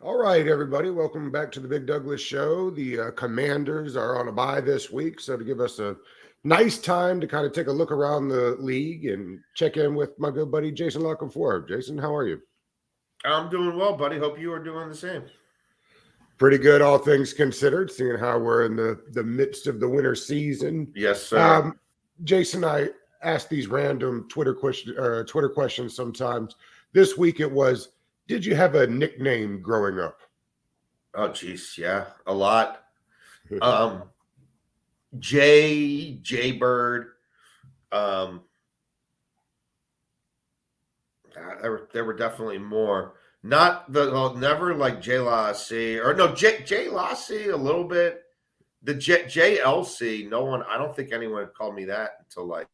All right, everybody, welcome back to the Big Douglas Show. The Commanders are on a bye this week, so to give us a nice time to kind of take a look around the league and check in with my good buddy Jason LaCanfora. Jason, how are you? I'm doing well, buddy. Hope you are doing the same. Pretty good, all things considered, seeing how we're in the midst of the winter season. Yes, sir. Um, Jason, I ask these random Twitter questions sometimes. This week it was, did you have a nickname growing up? Oh, geez, yeah, a lot. Um, J Bird. Um, there were definitely more. Not never like J Lassie or no J Lassie a little bit. The JLC. No one. I don't think anyone had called me that until like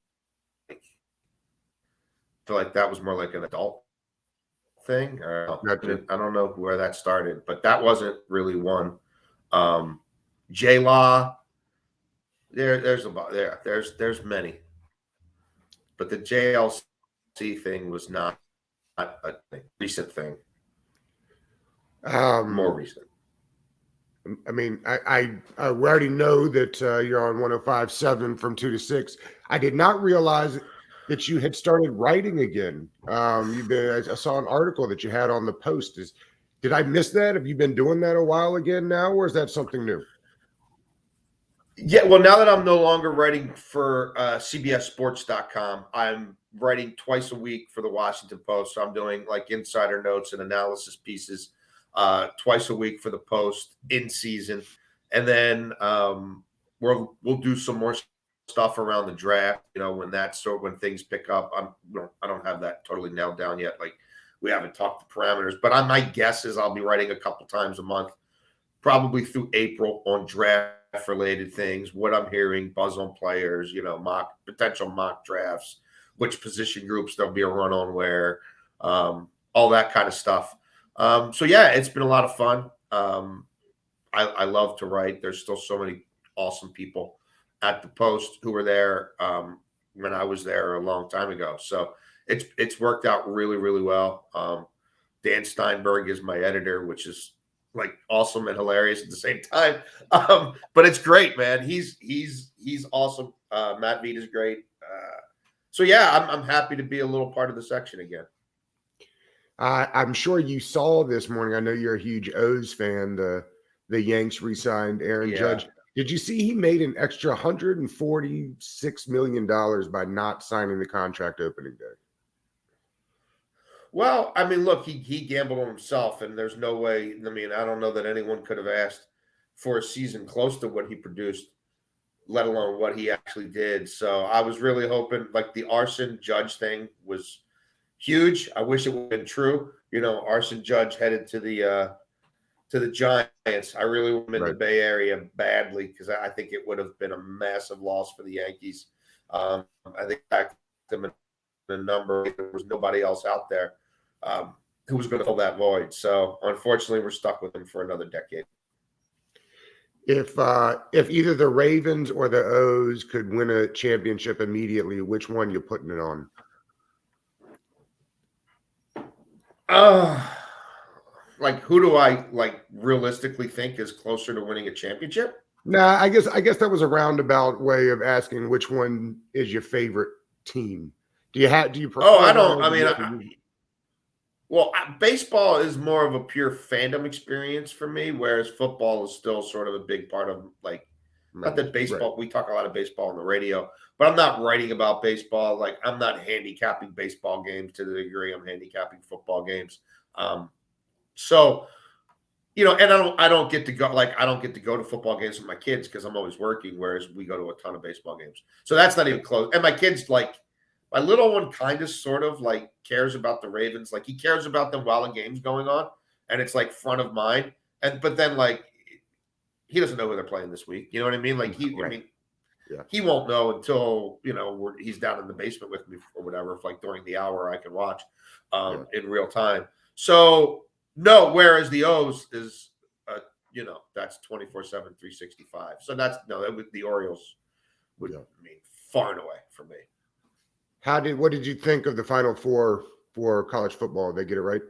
that was more like an adult thing. Gotcha. I don't know where that started, but that wasn't really one. J Law. There's many, but the JLC thing was not a recent thing. More Um, recent. I mean, I we already know that you're on 105.7 from 2 to 6. I did not realize that you had started writing again. I saw an article that you had on the Post. Did I miss that? Have you been doing that a while again now, or is that something new? Yeah, well, now that I'm no longer writing for CBSSports.com, I'm writing twice a week for the Washington Post. So I'm doing like insider notes and analysis pieces twice a week for the Post in season, and then we'll do some more stuff around the draft. When things pick up. I don't have that totally nailed down yet. Like we haven't talked the parameters, but my guess is I'll be writing a couple times a month, probably through April, on draft related things, what I'm hearing, buzz on players, potential mock drafts, which position groups there'll be a run on where, all that kind of stuff. So yeah, it's been a lot of fun. I love to write. There's still so many awesome people at the Post who were there when I was there a long time ago. So it's worked out really, really well. Dan Steinberg is my editor, which is like awesome and hilarious at the same time. But it's great, man. He's awesome. Matt Veet is great. So yeah, I'm happy to be a little part of the section again. I'm sure you saw this morning. I know you're a huge O's fan. The Yanks re-signed Aaron Yeah. Judge. Did you see he made an extra $146 million by not signing the contract opening day? Well, I mean, look, he gambled on himself, and there's no way. I mean, I don't know that anyone could have asked for a season close to what he produced, let alone what he actually did. So I was really hoping, like the Arson Judge thing was huge. I wish it would have been true. Arson Judge headed to the Giants. I really want him in the Right. Bay Area badly because I think it would have been a massive loss for the Yankees. I think back them in a number. There was nobody else out there who was going to fill that void. So unfortunately, we're stuck with him for another decade. If either the Ravens or the O's could win a championship immediately, which one you putting it on? Uh, like who do I like realistically think is closer to winning a championship? Nah, I guess that was a roundabout way of asking which one is your favorite team. Do you Oh, prefer I one don't. over I mean, the other? baseball is more of a pure fandom experience for me, whereas football is still sort of a big part of like. Not Right, that right. baseball, we talk a lot of baseball on the radio, but I'm not writing about baseball. Like I'm not handicapping baseball games to the degree I'm handicapping football games. Um, so and I don't get to go, like I don't get to go to football games with my kids because I'm always working, whereas we go to a ton of baseball games. So that's not even close. And my kids, like my little one, kind of sort of like cares about the Ravens. Like he cares about them while the game's going on, and it's like front of mind. But then like he doesn't know who they're playing this week. You know what I mean? Like I Right. mean, Yeah. he won't know until he's down in the basement with me or whatever. If like during the hour I can watch Yeah. in real time. So no, whereas the O's is that's 24/7, 365. So that's no, that would the Orioles would Yeah. mean far and away for me. What did you think of the Final Four for college football? Did they get it right?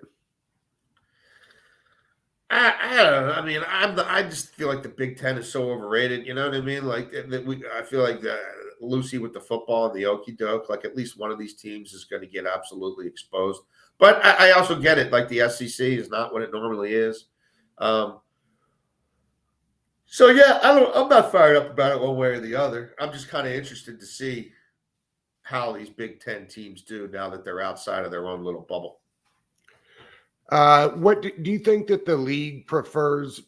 I don't know. I mean, I just feel like the Big Ten is so overrated. You know what I mean? Like I feel like Lucy with the football and the okey doke. Like at least one of these teams is going to get absolutely exposed. But I also get it. Like the SEC is not what it normally is. So yeah, I'm not fired up about it one way or the other. I'm just kind of interested to see how these Big Ten teams do now that they're outside of their own little bubble. What do you think that the league prefers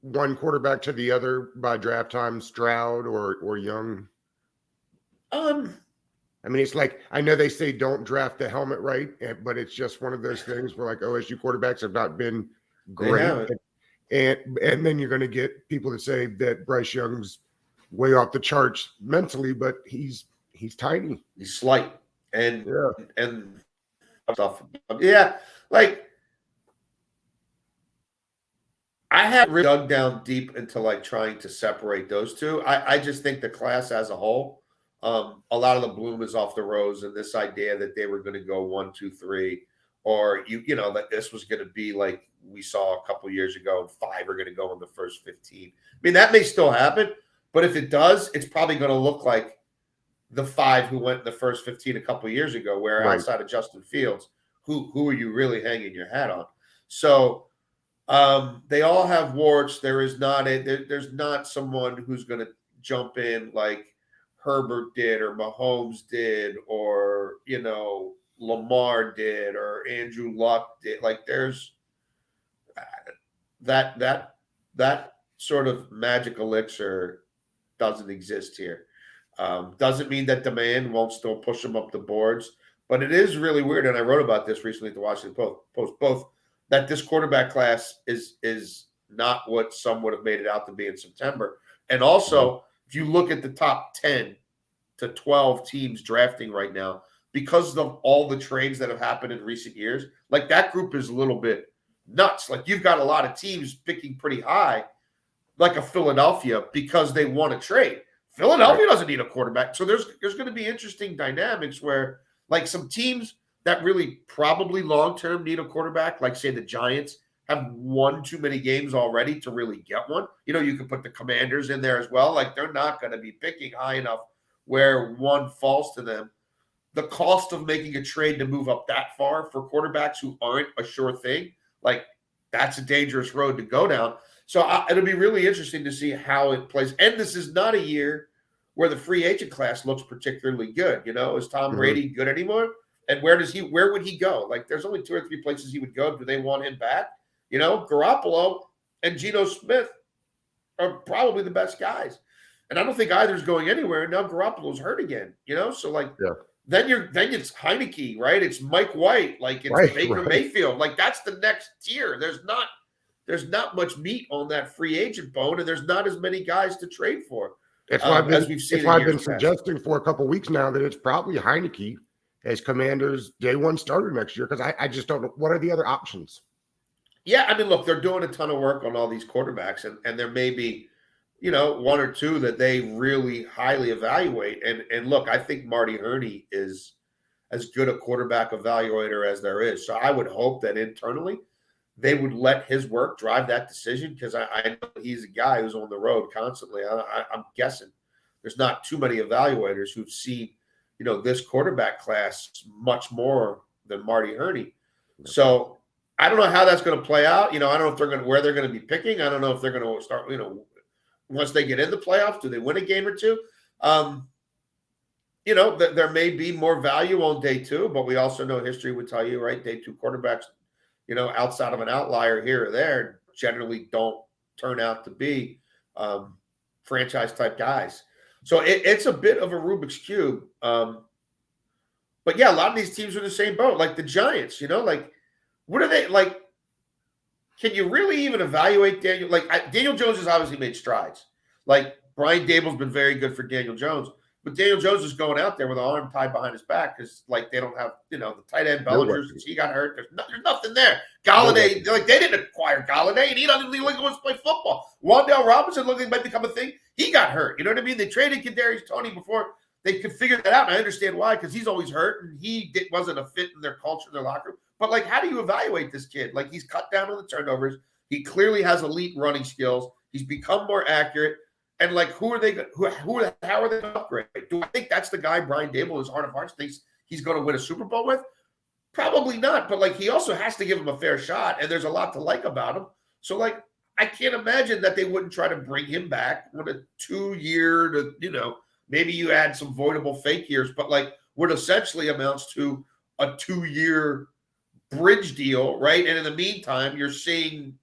one quarterback to the other by draft time, Stroud or Young? I mean, it's like I know they say don't draft the helmet right, but it's just one of those things where like OSU quarterbacks have not been They great, have it. and then you're going to get people that say that Bryce Young's way off the charts mentally, but he's tiny. He's slight and Yeah. and stuff. Yeah, like I haven't really dug down deep into like trying to separate those two. I just think the class as a whole, a lot of the bloom is off the rose, and this idea that they were going to go 1, 2, 3, or you know that this was going to be like we saw a couple years ago, and 5 are going to go in the first 15. I mean that may still happen, but if it does, it's probably going to look like the 5 who went in the first 15 a couple years ago, where Right. outside of Justin Fields, who are you really hanging your hat on? So they all have warts. There's not someone who's going to jump in like Herbert did or Mahomes did or Lamar did or Andrew Luck did. Like there's that sort of magic elixir doesn't exist here. Doesn't mean that demand won't still push them up the boards, but it is really weird. And I wrote about this recently at the Washington Post. Both that this quarterback class is not what some would have made it out to be in September, and also if you look at the top 10 to 12 teams drafting right now, because of all the trades that have happened in recent years, like that group is a little bit nuts. Like you've got a lot of teams picking pretty high, like a Philadelphia, because they want to trade. Philadelphia doesn't need a quarterback. So there's going to be interesting dynamics where like some teams that really probably long-term need a quarterback, like say the Giants, have won too many games already to really get one. You could put the Commanders in there as well. Like they're not going to be picking high enough where one falls to them. The cost of making a trade to move up that far for quarterbacks who aren't a sure thing, like that's a dangerous road to go down. So it'll be really interesting to see how it plays. And this is not a year where the free agent class looks particularly good. Is Tom Brady good anymore? And where would he go? Like there's only 2 or 3 places he would go. Do they want him back? Garoppolo and Geno Smith are probably the best guys. And I don't think either's going anywhere. Now Garoppolo's hurt again, so like then it's Heineke, right? It's Mike White, like it's Baker Mayfield. Like that's the next tier. There's not much meat on that free agent bone, and there's not as many guys to trade for. That's why I've been suggesting for a couple of weeks now that it's probably Heineke as Commanders' day 1 starter next year, because I just don't know what are the other options. Yeah, I mean, look, they're doing a ton of work on all these quarterbacks, and there may be, 1 or 2 that they really highly evaluate. And look, I think Marty Hurney is as good a quarterback evaluator as there is. So I would hope that internally they would let his work drive that decision, because I know he's a guy who's on the road constantly. I'm guessing there's not too many evaluators who've seen, this quarterback class much more than Marty Hurney. So I don't know how that's going to play out. I don't know if where they're going to be picking. I don't know if they're going to start, once they get in the playoffs, do they win a game or 2? There may be more value on day 2, but we also know history would tell you, right? Day 2 quarterbacks, outside of an outlier here or there, generally don't turn out to be franchise type guys. So it's a bit of a Rubik's Cube. But yeah, a lot of these teams are in the same boat, like the Giants, like what are they like? Can you really even evaluate Daniel? Like Daniel Jones has obviously made strides. Like Brian Dable's been very good for Daniel Jones. But Daniel Jones is going out there with an arm tied behind his back because, like, they don't have, the tight end Bellinger. He got hurt. There's nothing there. Galladay, like, they didn't acquire Galladay, and he doesn't even wants to play football. Wandale Robinson looked like he might become a thing. He got hurt. You know what I mean? They traded Kadarius Toney before they could figure that out, and I understand why, because he's always hurt, and wasn't a fit in their culture, their locker room. But, like, how do you evaluate this kid? Like, he's cut down on the turnovers. He clearly has elite running skills. He's become more accurate. And like, how are they going to upgrade? Do I think that's the guy Brian Dable in his heart of hearts thinks he's going to win a Super Bowl with? Probably not. But like, he also has to give him a fair shot. And there's a lot to like about him. So like, I can't imagine that they wouldn't try to bring him back with a 2-year to, maybe you add some voidable fake years, but like what essentially amounts to a 2-year bridge deal, right? And in the meantime, you're seeing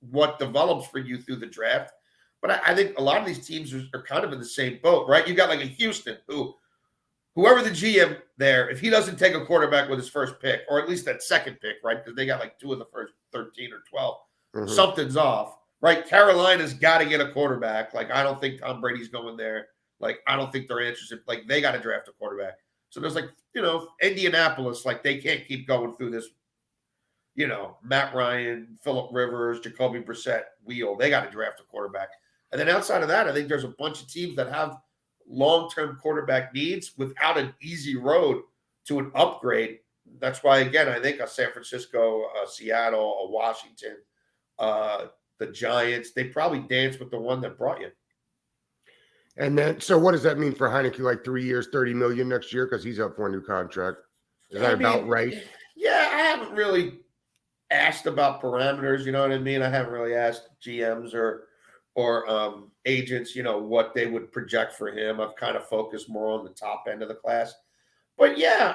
what develops for you through the draft. But I think a lot of these teams are kind of in the same boat, right? You got like a Houston whoever the GM there, if he doesn't take a quarterback with his first pick, or at least that second pick, right? Because they got like 2 of the first 13 or 12, something's off, right? Carolina's got to get a quarterback. Like, I don't think Tom Brady's going there. Like, I don't think they're interested. Like, they got to draft a quarterback. So there's like, Indianapolis, like they can't keep going through this, Matt Ryan, Phillip Rivers, Jacoby Brissett wheel. They got to draft a quarterback. And then outside of that, I think there's a bunch of teams that have long-term quarterback needs without an easy road to an upgrade. That's why, again, I think a San Francisco, a Seattle, a Washington, the Giants, they probably dance with the one that brought you. And then, so what does that mean for Heineke? Like 3 years, $30 million next year, because he's up for a new contract. Is that about right? Yeah, I haven't really asked about parameters. You know what I mean? I haven't really asked GMs or agents, what they would project for him. I've kind of focused more on the top end of the class. But yeah,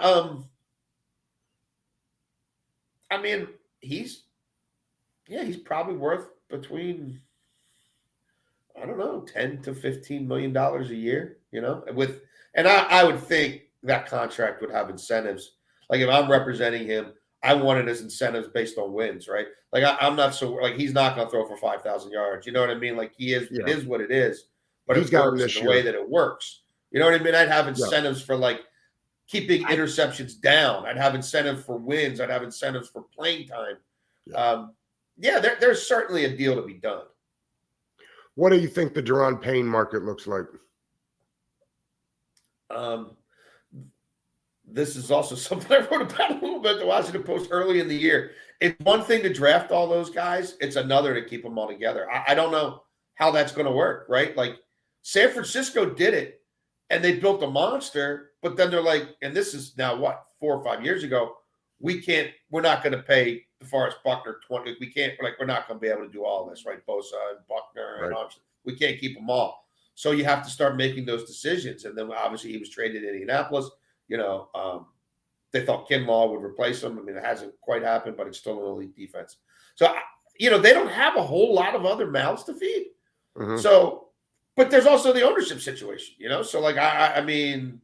I mean, he's probably worth between, I don't know, $10 to $15 million a year, and I would think that contract would have incentives. Like if I'm representing him, I want it as incentives based on wins, right? Like I'm not so like he's not going to throw for 5,000 yards. You know what I mean? Like it is what it is, but it works in the way that it works. You know what I mean? I'd have incentives for like keeping interceptions down. I'd have incentives for wins. I'd have incentives for playing time. There's certainly a deal to be done. What do you think the Daron Payne market looks like? This is also something I wrote about a little bit at the Washington Post early in the year. It's one thing to draft all those guys. It's another to keep them all together. I don't know how that's going to work, right? Like San Francisco did it and they built a monster, but then they're like, and this is now what, 4 or 5 years ago, we're not going to pay DeForest Buckner 20. We're not going to be able to do all this, right? Bosa and Buckner and Armstead. We can't keep them all. So you have to start making those decisions. And then obviously he was traded in Indianapolis. They thought Kinlaw would replace him. I mean, it hasn't quite happened, but it's still an elite defense. So, they don't have a whole lot of other mouths to feed. So, but there's also the ownership situation, So, like, I mean,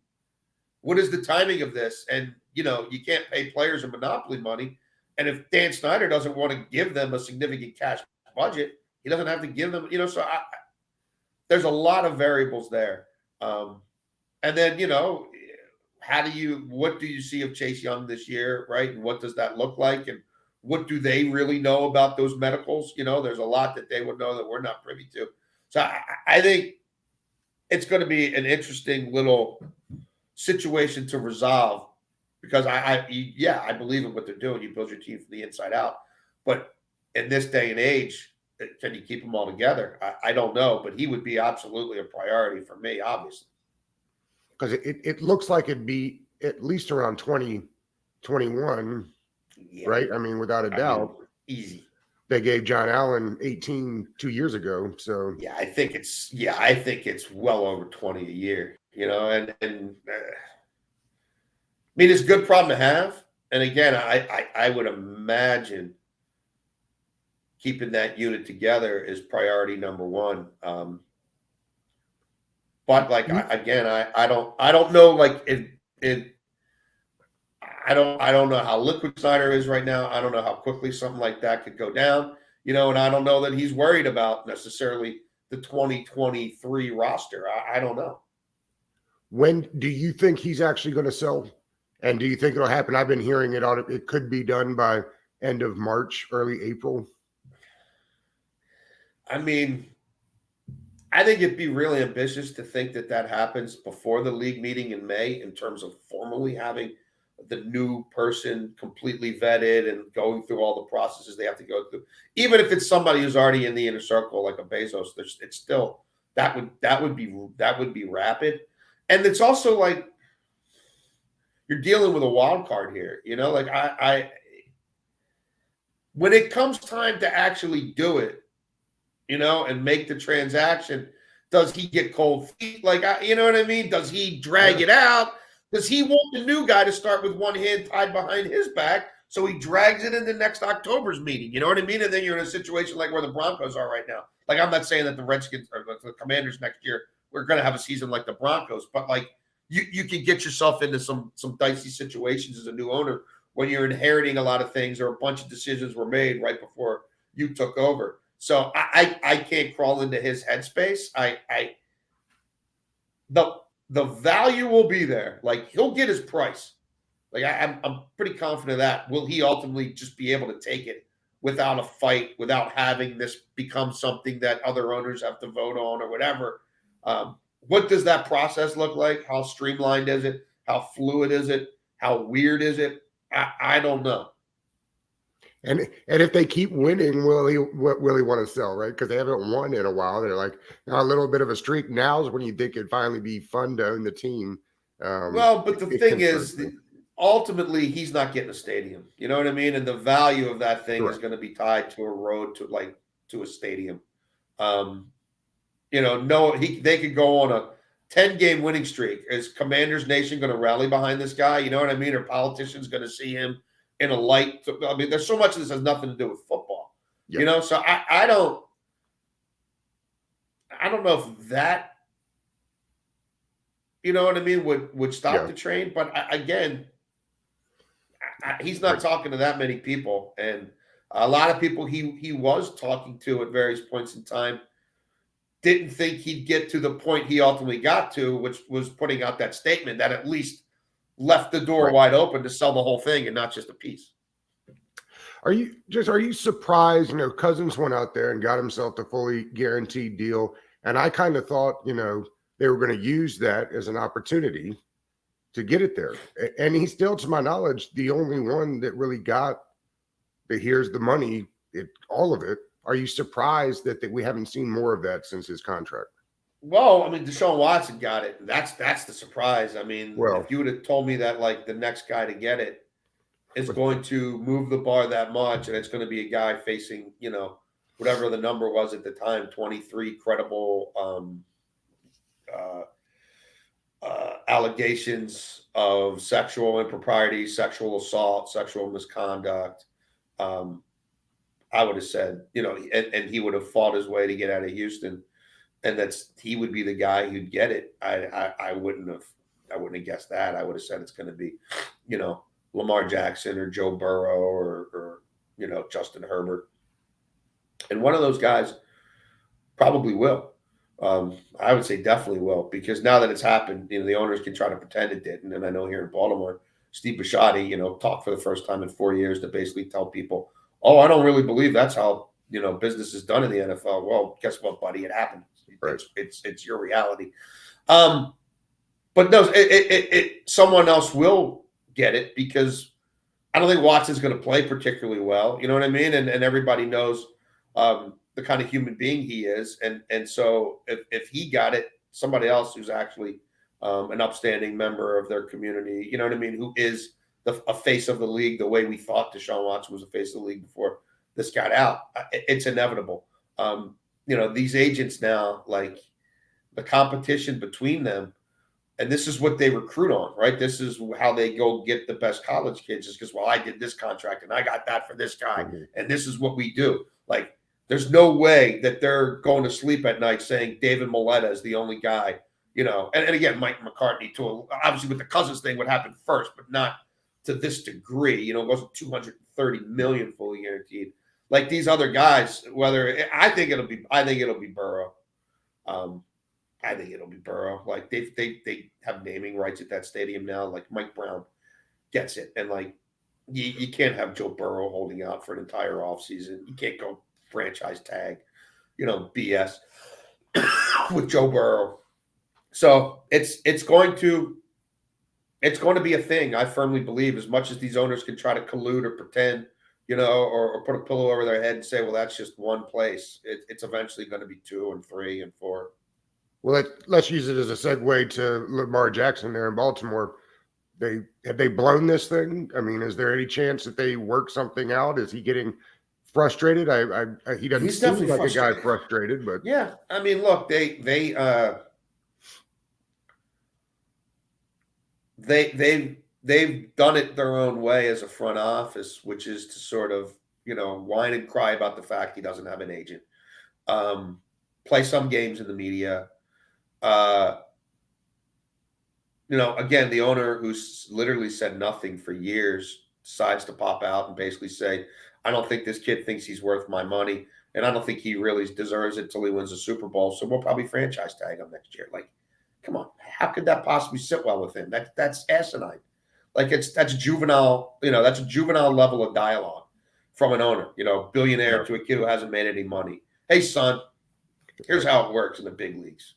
what is the timing of this? And, you can't pay players a monopoly money. And if Dan Snyder doesn't want to give them a significant cash budget, he doesn't have to give them, So, there's a lot of variables there. And then, what do you see of Chase Young this year, right? And what does that look like? And what do they really know about those medicals? There's a lot that they would know that we're not privy to. So I think it's going to be an interesting little situation to resolve because I believe in what they're doing. You build your team from the inside out. But in this day and age, can you keep them all together? I don't know, but he would be absolutely a priority for me, obviously. Because it looks like it'd be at least around 2021, right? I mean, without a doubt. Easy. They gave John Allen 18 2 years ago. So I think it's well over 20 a year, and I mean, it's a good problem to have. And again, I would imagine keeping that unit together is priority number one. But like I don't know. Like I don't know how liquid Snyder is right now. I don't know how quickly something like that could go down. And I don't know that he's worried about necessarily the 2023 roster. I don't know. When do you think he's actually going to sell? And do you think it'll happen? I've been hearing it could be done by end of March, early April. I mean, I think it'd be really ambitious to think that happens before the league meeting in May in terms of formally having the new person completely vetted and going through all the processes they have to go through. Even if it's somebody who's already in the inner circle, like a Bezos, it's still that would be rapid. And it's also like you're dealing with a wild card here, like I when it comes time to actually do it, and make the transaction, does he get cold feet? Like, you know what I mean? Does he drag it out? Does he want the new guy to start with one hand tied behind his back so he drags it into next October's meeting? You know what I mean? And then you're in a situation like where the Broncos are right now. Like, I'm not saying that the Redskins or the Commanders next year, we're going to have a season like the Broncos, but like you can get yourself into some dicey situations as a new owner when you're inheriting a lot of things or a bunch of decisions were made right before you took over. So I can't crawl into his headspace. The value will be there. Like, he'll get his price. Like, I'm pretty confident of that. Will he ultimately just be able to take it without a fight, without having this become something that other owners have to vote on or whatever? What does that process look like? How streamlined is it? How fluid is it? How weird is it? I don't know. And if they keep winning, will he want to sell, right? Because they haven't won in a while. They're like a little bit of a streak. Now is when you think it'd finally be fun to own the team. But the thing is, ultimately, he's not getting a stadium. You know what I mean? And the value of that thing is going to be tied to a road to a stadium. They could go on a 10-game winning streak. Is Commanders Nation going to rally behind this guy? You know what I mean? Are politicians going to see him in a light? I mean, there's so much of this has nothing to do with football. Yep. So I don't know if that, you know what I mean, would stop the train. But again, he's not talking to that many people, and a lot of people he was talking to at various points in time didn't think he'd get to the point he ultimately got to, which was putting out that statement that at least left the door wide open to sell the whole thing and not just a piece. Are you surprised? Cousins went out there and got himself the fully guaranteed deal, and I kind of thought, they were going to use that as an opportunity to get it there. And he's still, to my knowledge, the only one that really got the here's the money, all of it. Are you surprised that we haven't seen more of that since his contract? Well, I mean, Deshaun Watson got it. That's the surprise. I mean, if you would have told me that like the next guy to get it is going to move the bar that much, and it's going to be a guy facing, whatever the number was at the time, 23 credible allegations of sexual impropriety, sexual assault, sexual misconduct. I would have said, and he would have fought his way to get out of Houston, and he would be the guy who'd get it. I wouldn't have guessed that. I would have said it's going to be, Lamar Jackson or Joe Burrow or Justin Herbert, and one of those guys probably will. I would say definitely will, because now that it's happened, the owners can try to pretend it didn't. And I know here in Baltimore, Steve Bisciotti, talked for the first time in 4 years to basically tell people, "Oh, I don't really believe that's how business is done in the NFL." Well, guess what, buddy? It happened. Right. It's your reality. But no, someone else will get it, because I don't think Watson's going to play particularly well. You know what I mean? And everybody knows the kind of human being he is. And so if he got it, somebody else who's actually an upstanding member of their community, you know what I mean, who is a face of the league the way we thought Deshaun Watson was a face of the league before this got out, it's inevitable. These agents now, like the competition between them, and this is what they recruit on, right? This is how they go get the best college kids, is because, well, I did this contract and I got that for this guy. Mm-hmm. And this is what we do. Like, there's no way that they're going to sleep at night saying David Molletta is the only guy, and again, Mike McCartney too. Obviously with the Cousins thing would happen first, but not to this degree. It wasn't $230 million fully guaranteed. Like these other guys, I think it'll be Burrow. I think it'll be Burrow. Like they have naming rights at that stadium now. Like Mike Brown gets it, and like you can't have Joe Burrow holding out for an entire offseason. You can't go franchise tag, BS with Joe Burrow. So it's going to It's going to be a thing. I firmly believe, as much as these owners can try to collude or pretend, or put a pillow over their head and say, well, that's just one place. It's eventually going to be 2 and 3 and 4. Well, let's use it as a segue to Lamar Jackson there in Baltimore. Have they blown this thing? I mean, is there any chance that they work something out? Is he getting frustrated? He doesn't He's seem definitely like a guy frustrated. frustrated, but Yeah, I mean, look, they've done it their own way as a front office, which is to sort of whine and cry about the fact he doesn't have an agent, play some games in the media. Again, the owner who's literally said nothing for years decides to pop out and basically say, I don't think this kid thinks he's worth my money, and I don't think he really deserves it till he wins a Super Bowl, so we'll probably franchise tag him next year. Like, come on, how could that possibly sit well with him? That's asinine. Like, that's juvenile, that's a juvenile level of dialogue from an owner, billionaire yeah. to a kid who hasn't made any money. Hey, son, here's how it works in the big leagues.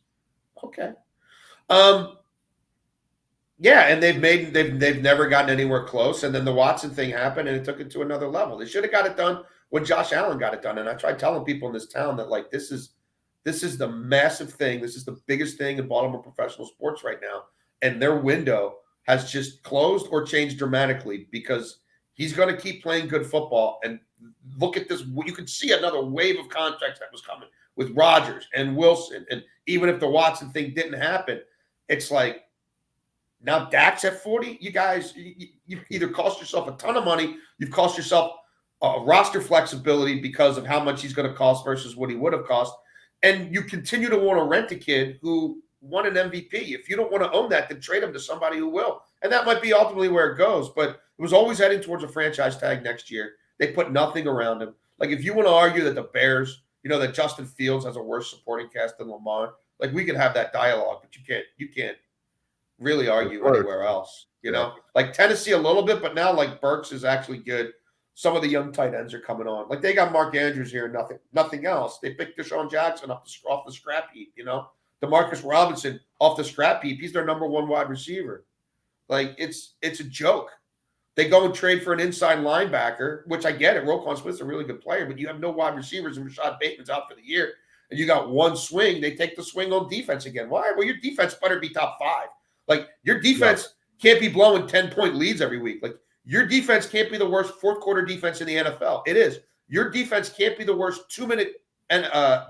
Okay. Yeah, and they've never gotten anywhere close. And then the Watson thing happened, and it took it to another level. They should have got it done when Josh Allen got it done. And I tried telling people in this town that, like, this is the massive thing. This is the biggest thing in Baltimore professional sports right now, and their window has just closed or changed dramatically because he's going to keep playing good football. And look at this. You could see another wave of contracts that was coming with Rodgers and Wilson. And even if the Watson thing didn't happen, it's like, now Dak's at 40. You guys, you've either cost yourself a ton of money, you've cost yourself roster flexibility because of how much he's going to cost versus what he would have cost, and you continue to want to rent a kid who won an MVP. If you don't want to own that, then trade him to somebody who will. And that might be ultimately where it goes, but it was always heading towards a franchise tag next year. They put nothing around him. Like, if you want to argue that the Bears, that Justin Fields has a worse supporting cast than Lamar, like, we could have that dialogue, but you can't really argue anywhere else, like Tennessee a little bit, but now like Burks is actually good. Some of the young tight ends are coming on. Like, they got Mark Andrews here, nothing else. They picked Deshaun Jackson off the scrap heap, DeMarcus Robinson off the scrap heap. He's their number 1 wide receiver. Like, it's a joke. They go and trade for an inside linebacker, which I get it. Roquan Smith's a really good player, but you have no wide receivers, and Rashad Bateman's out for the year, and you got one swing. They take the swing on defense again. Why? Well, your defense better be top 5. Like, your defense can't be blowing 10-point leads every week. Like, your defense can't be the worst fourth quarter defense in the NFL. It is. Your defense can't be the worst 2-minute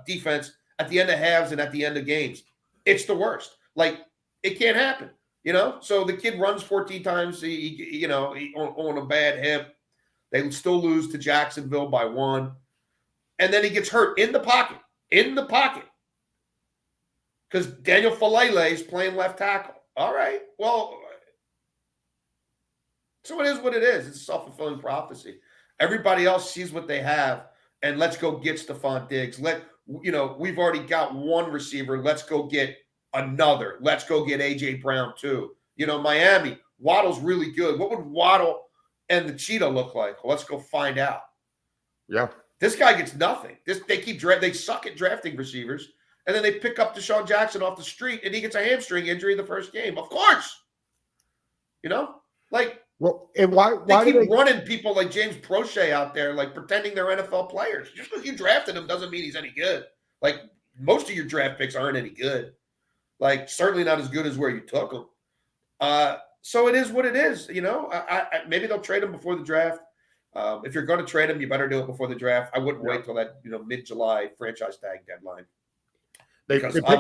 defense at the end of halves and at the end of games. It's the worst. Like, it can't happen. So the kid runs 14 times, on a bad hip. They still lose to Jacksonville by 1. And then he gets hurt in the pocket. Because Daniel Falele is playing left tackle. All right. Well, so it is what it is. It's a self-fulfilling prophecy. Everybody else sees what they have, and let's go get Stephon Diggs. We've already got one receiver. Let's go get another. Let's go get A.J. Brown too. Miami, Waddle's really good. What would Waddle and the Cheetah look like? Well, let's go find out. Yeah. This guy gets nothing. They suck at drafting receivers. And then they pick up Deshaun Jackson off the street, and he gets a hamstring injury the first game. Of course. Like, well, and why they keep running people like James Prochet out there, like, pretending they're NFL players. Just because you drafted him doesn't mean he's any good. Like, most of your draft picks aren't any good. Like, certainly not as good as where you took them. So it is what it is. Maybe they'll trade him before the draft. If you're going to trade him, you better do it before the draft. I wouldn't wait till that mid-July franchise tag deadline. They picked up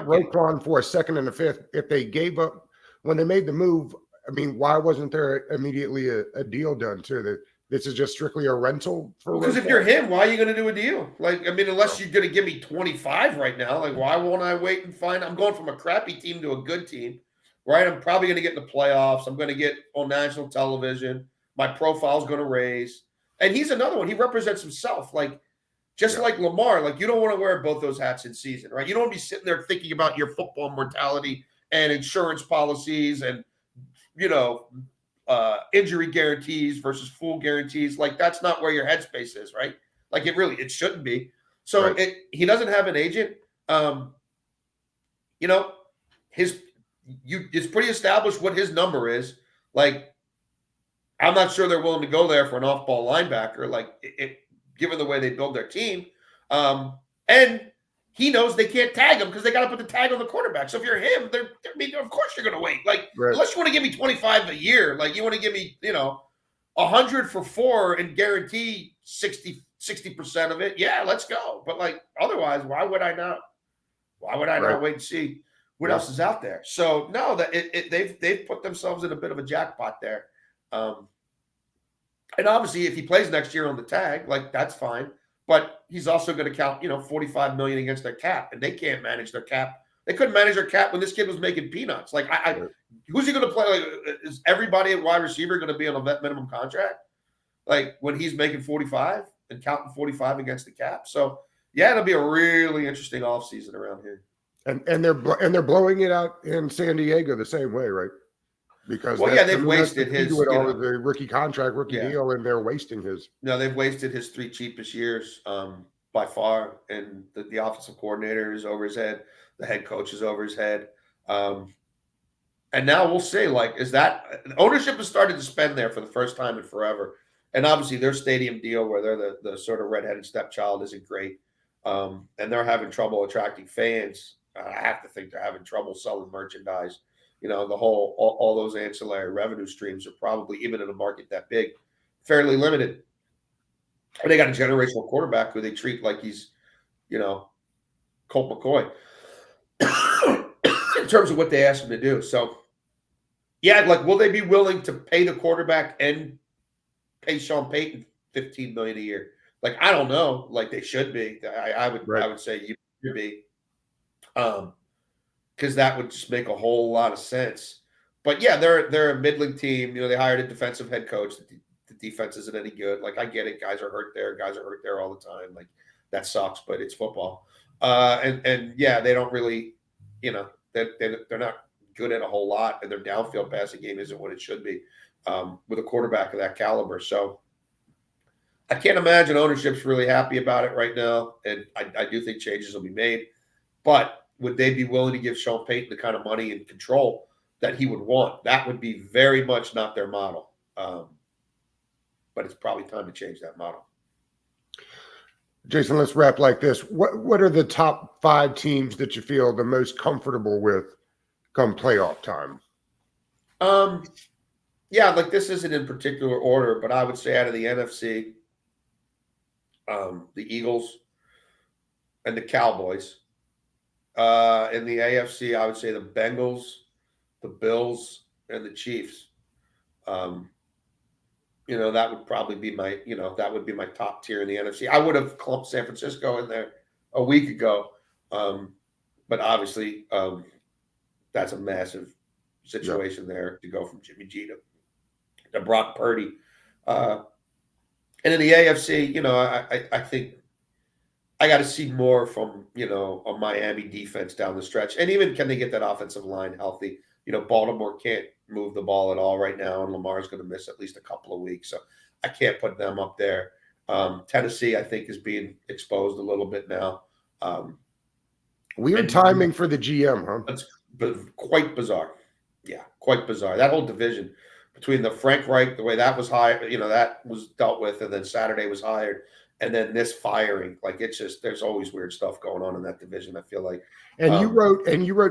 Roquan for a 2nd and a 5th. If they gave up when they made the move, I mean, why wasn't there immediately a deal done too? That this is just strictly a rental for because if you're him, why are you going to do a deal? Like, I mean, unless you're going to give me 25 right now, like, why won't I wait and find? I'm going from a crappy team to a good team, right? I'm probably going to get in the playoffs. I'm going to get on national television. My profile's going to raise, and he's another one. He represents himself, like. Just like Lamar, like, you don't want to wear both those hats in season, right? You don't want to be sitting there thinking about your football mortality and insurance policies and, injury guarantees versus full guarantees. Like, that's not where your headspace is, right? Like, it shouldn't be. So he doesn't have an agent. it's pretty established what his number is. Like, I'm not sure they're willing to go there for an off-ball linebacker. Like, given the way they build their team, and he knows they can't tag him because they got to put the tag on the quarterback. So if you're him, I mean, of course you're going to wait. Like, Right. unless you want to give me 25 a year, like you want to give me, 100 for 4 and guarantee 60% of it. Yeah, let's go. But like, otherwise, why would I not? Why would I not wait and see what else is out there? So no, that they've put themselves in a bit of a jackpot there. And obviously, if he plays next year on the tag, like that's fine. But he's also going to count, $45 million against their cap, and they can't manage their cap. They couldn't manage their cap when this kid was making peanuts. Like, who's he going to play? Like, is everybody at wide receiver going to be on a vet minimum contract? Like when he's making 45 and counting 45 against the cap. So yeah, it'll be a really interesting offseason around here. And they're blowing it out in San Diego the same way, right? Because they've wasted his the rookie contract, deal, and they're wasting his. No, they've wasted his 3 cheapest years by far, and the offensive coordinator is over his head, the head coach is over his head, and now we'll see. Like, is that ownership has started to spend there for the first time in forever, and obviously their stadium deal where they're the sort of redheaded stepchild isn't great, and they're having trouble attracting fans. I have to think they're having trouble selling merchandise. The whole all those ancillary revenue streams are probably, even in a market that big, fairly limited. And they got a generational quarterback who they treat like he's, Colt McCoy in terms of what they ask him to do. So, yeah, like, will they be willing to pay the quarterback and pay Sean Payton $15 million a year? Like, I don't know. Like, they should be. I would say you should be. Because that would just make a whole lot of sense. But yeah, they're a middling team. They hired a defensive head coach. The defense isn't any good. Like, I get it. Guys are hurt there all the time. Like, that sucks, but it's football. And yeah, they don't really, they're not good at a whole lot, and their downfield passing game isn't what it should be with a quarterback of that caliber. So I can't imagine ownership's really happy about it right now. And I do think changes will be made. But would they be willing to give Sean Payton the kind of money and control that he would want? That would be very much not their model. But it's probably time to change that model. Jason, let's wrap like this. What are the top 5 teams that you feel the most comfortable with come playoff time? Yeah, like, this isn't in particular order, but I would say out of the NFC, the Eagles and the Cowboys. In the AFC, I would say the Bengals, the Bills, and the Chiefs. That would probably be my top tier in the NFC. I would have clumped San Francisco in there a week ago, but obviously that's a massive situation there to go from Jimmy G to Brock Purdy. And in the AFC, I think I got to see more from, a Miami defense down the stretch. And even, can they get that offensive line healthy? Baltimore can't move the ball at all right now, and Lamar's going to miss at least a couple of weeks. So I can't put them up there. Tennessee, I think, is being exposed a little bit now. Weird timing for the GM, huh? That's quite bizarre. Yeah, quite bizarre. That whole division between the Frank Reich, the way that was hired, that was dealt with, and then Saturday was hired. And then this firing, like, it's just, there's always weird stuff going on in that division, I feel like. And you wrote,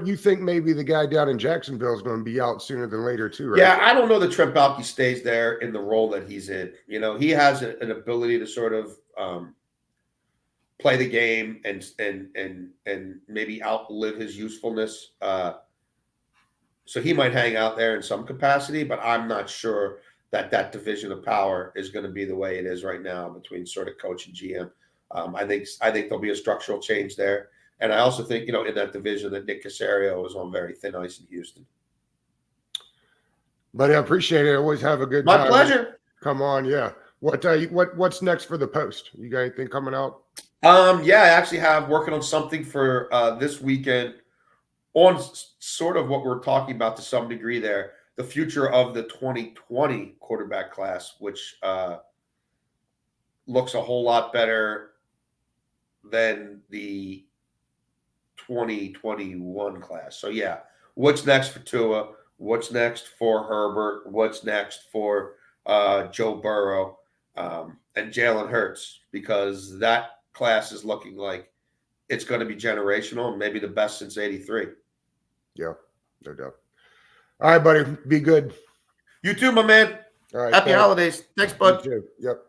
you think maybe the guy down in Jacksonville is going to be out sooner than later too, right? Yeah, I don't know that Trent Baalke stays there in the role that he's in. He has an ability to sort of play the game and maybe outlive his usefulness. So he might hang out there in some capacity, but I'm not sure that division of power is going to be the way it is right now between sort of coach and GM. I think there'll be a structural change there. And I also think, in that division, that Nick Caserio is on very thin ice in Houston. But I appreciate it. Always have a good time. My pleasure. Come on. Yeah. What's next for the Post? You got anything coming out? Yeah, I actually have working on something for this weekend on sort of what we're talking about to some degree there. The future of the 2020 quarterback class, which looks a whole lot better than the 2021 class. So yeah, What's next for Tua? What's next for Herbert? What's next for Joe Burrow and Jalen Hurts? Because that class is looking like it's going to be generational and maybe the best since '83. Yeah, no doubt. All right, buddy. Be good. You too, my man. All right. Happy Thanks. holidays. Thanks, You bud. too. Yep.